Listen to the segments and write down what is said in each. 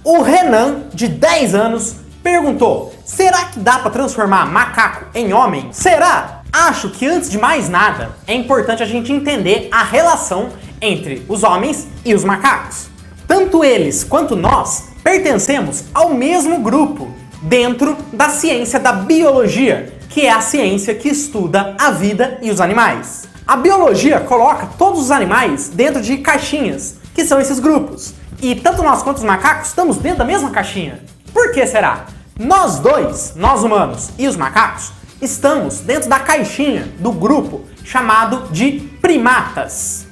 O Renan, de 10 anos, perguntou: será que dá para transformar macaco em homem? Será? Acho que antes de mais nada, é importante a gente entender a relação entre os homens e os macacos. Tanto eles quanto nós pertencemos ao mesmo grupo dentro da ciência da biologia, que é a ciência que estuda a vida e os animais. A biologia coloca todos os animais dentro de caixinhas, que são esses grupos. E tanto nós quanto os macacos estamos dentro da mesma caixinha. Por que será? Nós dois, nós humanos e os macacos, estamos dentro da caixinha do grupo chamado de primatas.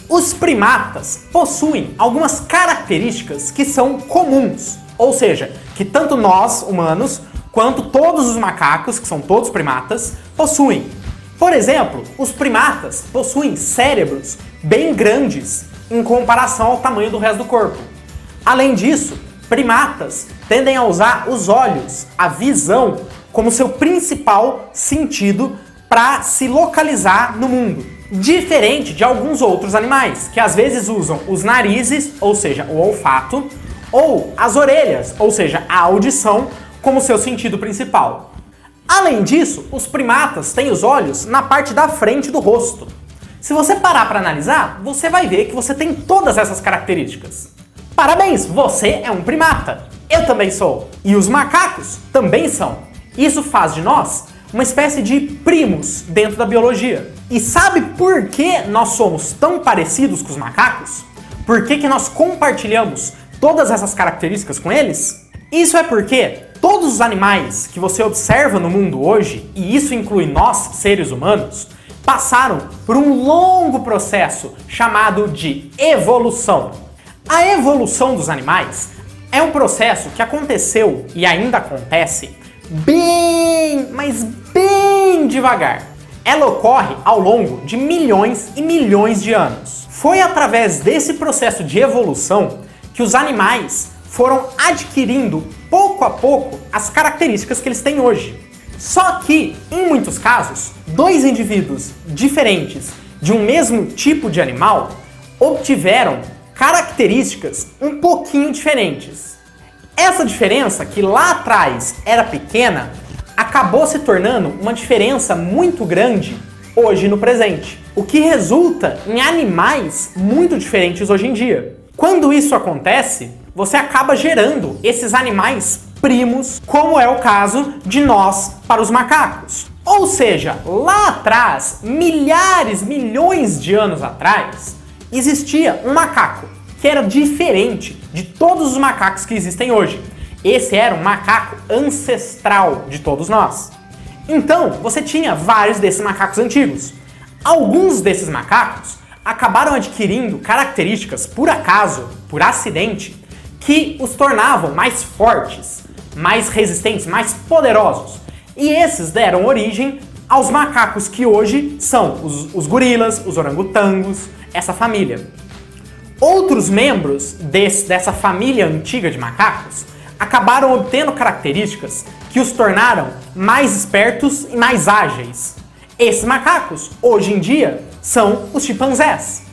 Os primatas possuem algumas características que são comuns, ou seja, que tanto nós, humanos, quanto todos os macacos, que são todos primatas, possuem. Por exemplo, os primatas possuem cérebros bem grandes em comparação ao tamanho do resto do corpo. Além disso, primatas tendem a usar os olhos, a visão, como seu principal sentido para se localizar no mundo. Diferente de alguns outros animais, que às vezes usam os narizes, ou seja, o olfato, ou as orelhas, ou seja, a audição, como seu sentido principal. Além disso, os primatas têm os olhos na parte da frente do rosto. Se você parar para analisar, você vai ver que você tem todas essas características. Parabéns, você é um primata. Eu também sou. E os macacos também são. Isso faz de nós uma espécie de primos dentro da biologia. E sabe por que nós somos tão parecidos com os macacos? Por que nós compartilhamos todas essas características com eles? Isso é porque todos os animais que você observa no mundo hoje, e isso inclui nós, seres humanos, passaram por um longo processo chamado de evolução. A evolução dos animais é um processo que aconteceu e ainda acontece bem, mas bem devagar. Ela ocorre ao longo de milhões e milhões de anos. Foi através desse processo de evolução que os animais foram adquirindo pouco a pouco as características que eles têm hoje. Só que, em muitos casos, dois indivíduos diferentes de um mesmo tipo de animal obtiveram características um pouquinho diferentes. Essa diferença, que lá atrás era pequena, acabou se tornando uma diferença muito grande hoje no presente, o que resulta em animais muito diferentes hoje em dia. Quando isso acontece, você acaba gerando esses animais primos, como é o caso de nós para os macacos. Ou seja, lá atrás, milhares, milhões de anos atrás, existia um macaco que era diferente de todos os macacos que existem hoje. Esse era um macaco ancestral de todos nós. Então, você tinha vários desses macacos antigos. Alguns desses macacos acabaram adquirindo características por acaso, por acidente, que os tornavam mais fortes, mais resistentes, mais poderosos. E esses deram origem aos macacos que hoje são os gorilas, os orangotangos, essa família. Outros membros dessa família antiga de macacos acabaram obtendo características que os tornaram mais espertos e mais ágeis. Esses macacos, hoje em dia, são os chimpanzés.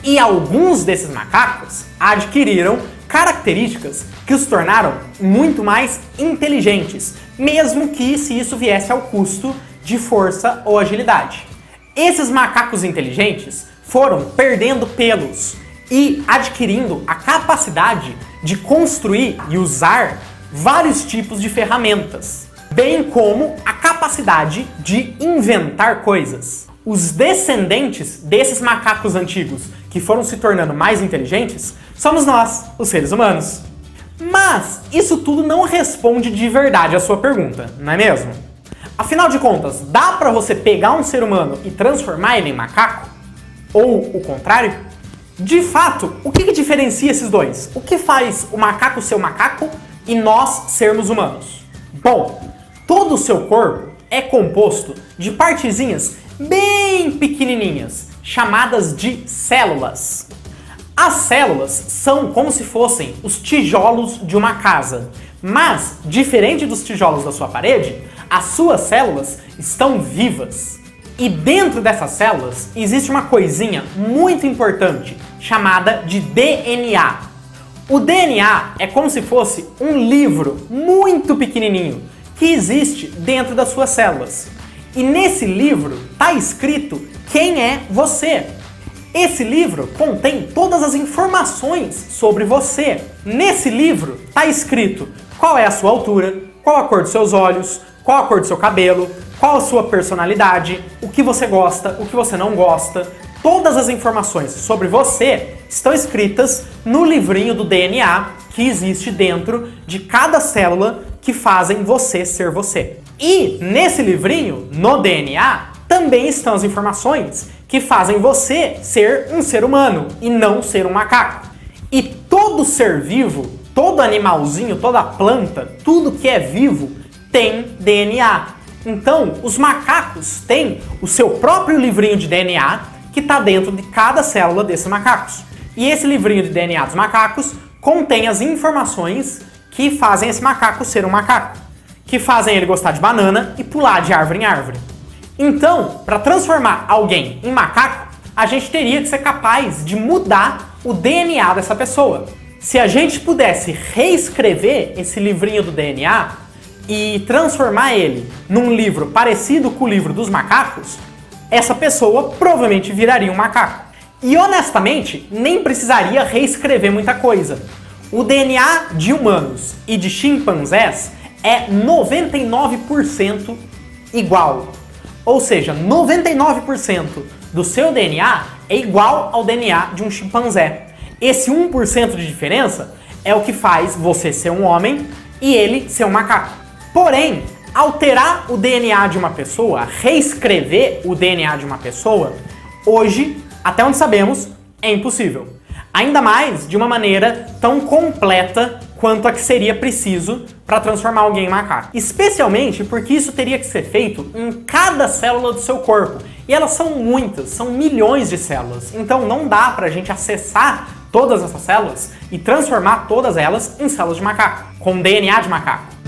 E alguns desses macacos adquiriram características que os tornaram muito mais inteligentes, mesmo que se isso viesse ao custo de força ou agilidade. Esses macacos inteligentes foram perdendo pelos e adquirindo a capacidade de construir e usar vários tipos de ferramentas, bem como a capacidade de inventar coisas. Os descendentes desses macacos antigos que foram se tornando mais inteligentes somos nós, os seres humanos. Mas isso tudo não responde de verdade a sua pergunta, não é mesmo? Afinal de contas, dá pra você pegar um ser humano e transformar ele em macaco? Ou o contrário? De fato, o que diferencia esses dois? O que faz o macaco ser o macaco e nós sermos humanos? Bom, todo o seu corpo é composto de partezinhas bem pequenininhas, chamadas de células. As células são como se fossem os tijolos de uma casa, mas, diferente dos tijolos da sua parede, as suas células estão vivas. E dentro dessas células existe uma coisinha muito importante, chamada de DNA. O DNA é como se fosse um livro muito pequenininho que existe dentro das suas células. E nesse livro está escrito quem é você. Esse livro contém todas as informações sobre você. Nesse livro está escrito qual é a sua altura, qual a cor dos seus olhos, qual a cor do seu cabelo, qual a sua personalidade, o que você gosta, o que você não gosta. Todas as informações sobre você estão escritas no livrinho do DNA que existe dentro de cada célula que fazem você ser você. E nesse livrinho, no DNA, também estão as informações que fazem você ser um ser humano e não ser um macaco. E todo ser vivo, todo animalzinho, toda planta, tudo que é vivo tem DNA. Então, os macacos têm o seu próprio livrinho de DNA que está dentro de cada célula desses macacos. E esse livrinho de DNA dos macacos contém as informações que fazem esse macaco ser um macaco, que fazem ele gostar de banana e pular de árvore em árvore. Então, para transformar alguém em macaco, a gente teria que ser capaz de mudar o DNA dessa pessoa. Se a gente pudesse reescrever esse livrinho do DNA e transformar ele num livro parecido com o livro dos macacos, essa pessoa provavelmente viraria um macaco. E honestamente, nem precisaria reescrever muita coisa. O DNA de humanos e de chimpanzés é 99% igual. Ou seja, 99% do seu DNA é igual ao DNA de um chimpanzé. Esse 1% de diferença é o que faz você ser um homem e ele ser um macaco. Porém, alterar o DNA de uma pessoa, reescrever o DNA de uma pessoa, hoje, até onde sabemos, é impossível. Ainda mais de uma maneira tão completa quanto a que seria preciso para transformar alguém em macaco. Especialmente porque isso teria que ser feito em cada célula do seu corpo. E elas são muitas, são milhões de células. Então não dá pra gente acessar todas essas células e transformar todas elas em células de macaco, com DNA de macaco.